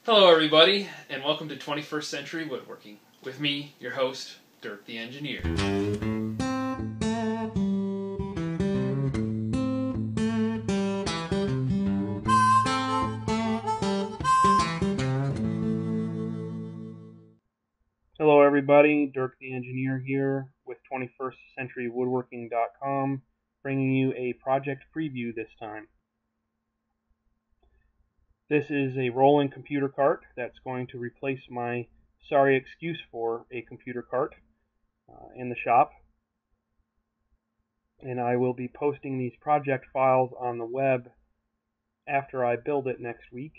Hello everybody, and welcome to 21st Century Woodworking, with me, your host, Dirk the Engineer. Hello everybody, Dirk the Engineer here with 21stcenturywoodworking.com, bringing you a project preview this time. This is a rolling computer cart that's going to replace my sorry excuse for a computer cart in the shop. And I will be posting these project files on the web after I build it next week.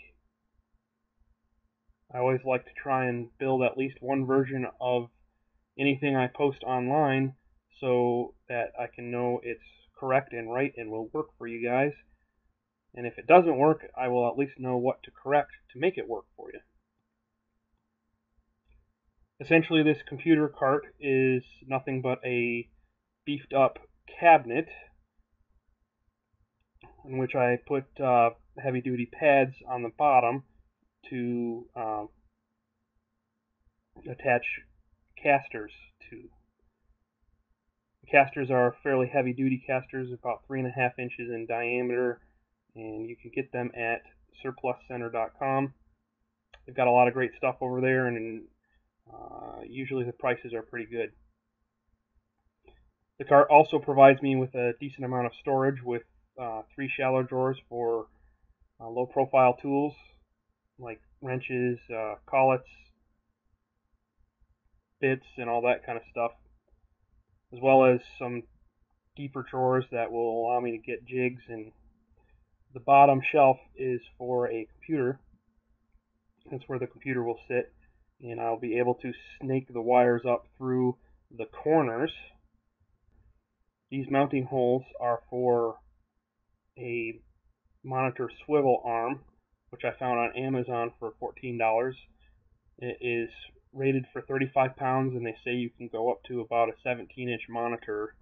I always like to try and build at least one version of anything I post online so that I can know it's correct and right and will work for you guys. And if it doesn't work, I will at least know what to correct to make it work for you. Essentially, this computer cart is nothing but a beefed up cabinet in which I put heavy duty pads on the bottom to attach casters to. The casters are fairly heavy duty casters, about 3.5 inches in diameter, and you can get them at surpluscenter.com. They've got a lot of great stuff over there, and usually the prices are pretty good. The cart also provides me with a decent amount of storage with 3 shallow drawers for low profile tools like wrenches, collets, bits, and all that kind of stuff, as well as some deeper drawers that will allow me to get jigs. And the bottom shelf is for a computer. That's where the computer will sit, and I'll be able to snake the wires up through the corners. These mounting holes are for a monitor swivel arm, which I found on Amazon for $14. It is rated for 35 pounds, and they say you can go up to about a 17-inch monitor.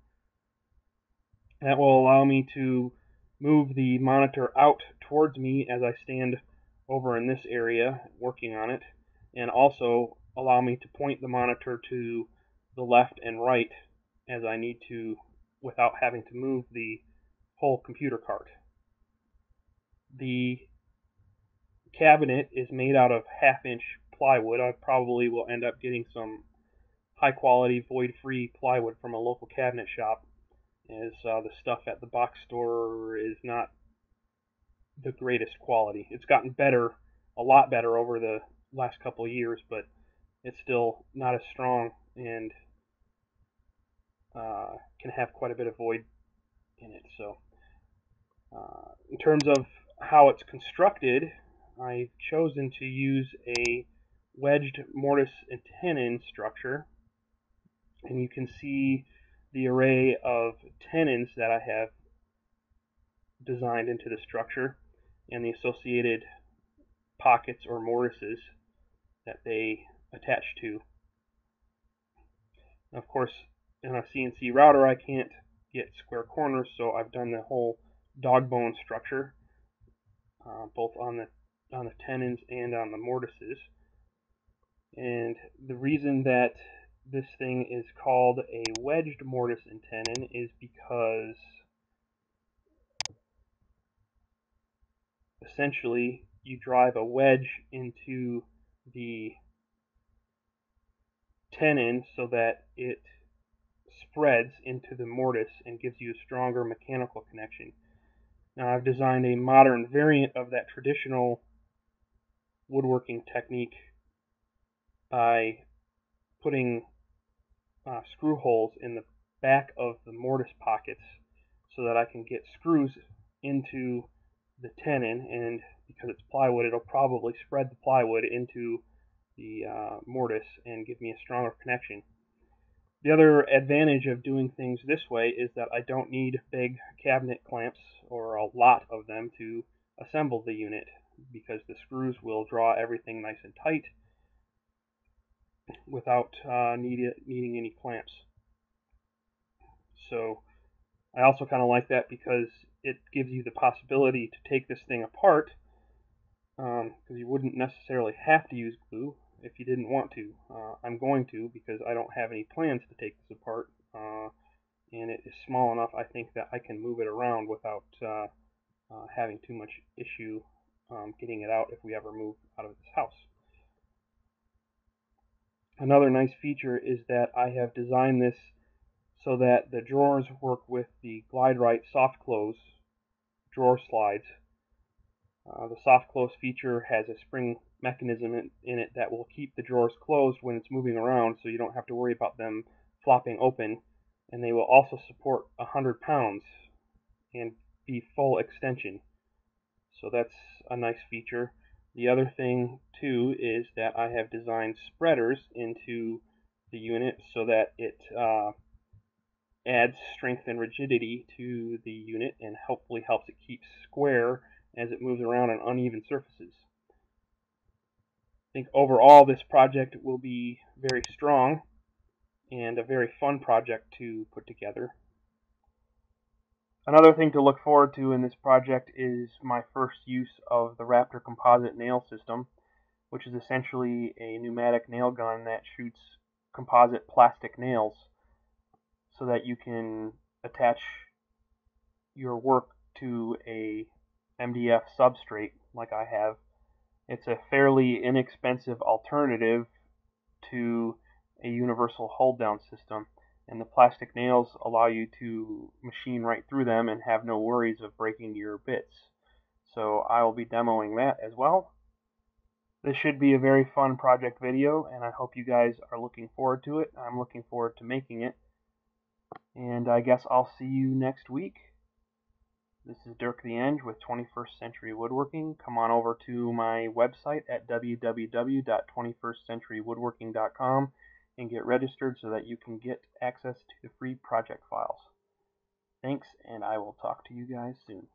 That will allow me to move the monitor out towards me as I stand over in this area working on it, and also allow me to point the monitor to the left and right as I need to without having to move the whole computer cart. The cabinet is made out of 1/2-inch plywood. I probably will end up getting some high quality void-free plywood from a local cabinet shop, as the stuff at the box store is not the greatest quality. It's gotten better, a lot better over the last couple of years, but it's still not as strong and can have quite a bit of void in it. So in terms of how it's constructed, I've chosen to use a wedged mortise and tenon structure, and you can see the array of tenons that I have designed into the structure and the associated pockets or mortises that they attach to. Of course, in a CNC router I can't get square corners, so I've done the whole dog bone structure, both on the tenons and on the mortises. And the reason that this thing is called a wedged mortise and tenon is because essentially you drive a wedge into the tenon so that it spreads into the mortise and gives you a stronger mechanical connection. Now, I've designed a modern variant of that traditional woodworking technique by putting screw holes in the back of the mortise pockets so that I can get screws into the tenon, and because it's plywood, it'll probably spread the plywood into the mortise and give me a stronger connection. The other advantage of doing things this way is that I don't need big cabinet clamps or a lot of them to assemble the unit, because the screws will draw everything nice and tight without needing any clamps. So I also kind of like that because it gives you the possibility to take this thing apart because you wouldn't necessarily have to use glue if you didn't want to. I'm going to, because I don't have any plans to take this apart, and it is small enough, I think, that I can move it around without having too much issue getting it out if we ever move out of this house. Another nice feature is that I have designed this so that the drawers work with the Glide Right soft close drawer slides. The soft close feature has a spring mechanism in it that will keep the drawers closed when it's moving around, so you don't have to worry about them flopping open, and they will also support 100 pounds and be full extension. So that's a nice feature. The other thing too is that I have designed spreaders into the unit so that it adds strength and rigidity to the unit and hopefully helps it keep square as it moves around on uneven surfaces. I think overall this project will be very strong and a very fun project to put together. Another thing to look forward to in this project is my first use of the Raptor Composite nail system, which is essentially a pneumatic nail gun that shoots composite plastic nails so that you can attach your work to a MDF substrate like I have. It's a fairly inexpensive alternative to a universal hold down system, and the plastic nails allow you to machine right through them and have no worries of breaking your bits. So I will be demoing that as well. This should be a very fun project video, and I hope you guys are looking forward to it. I'm looking forward to making it, and I guess I'll see you next week. This is Dirk the Eng with 21st Century Woodworking. Come on over to my website at www.21stcenturywoodworking.com and get registered so that you can get access to the free project files. Thanks, and I will talk to you guys soon.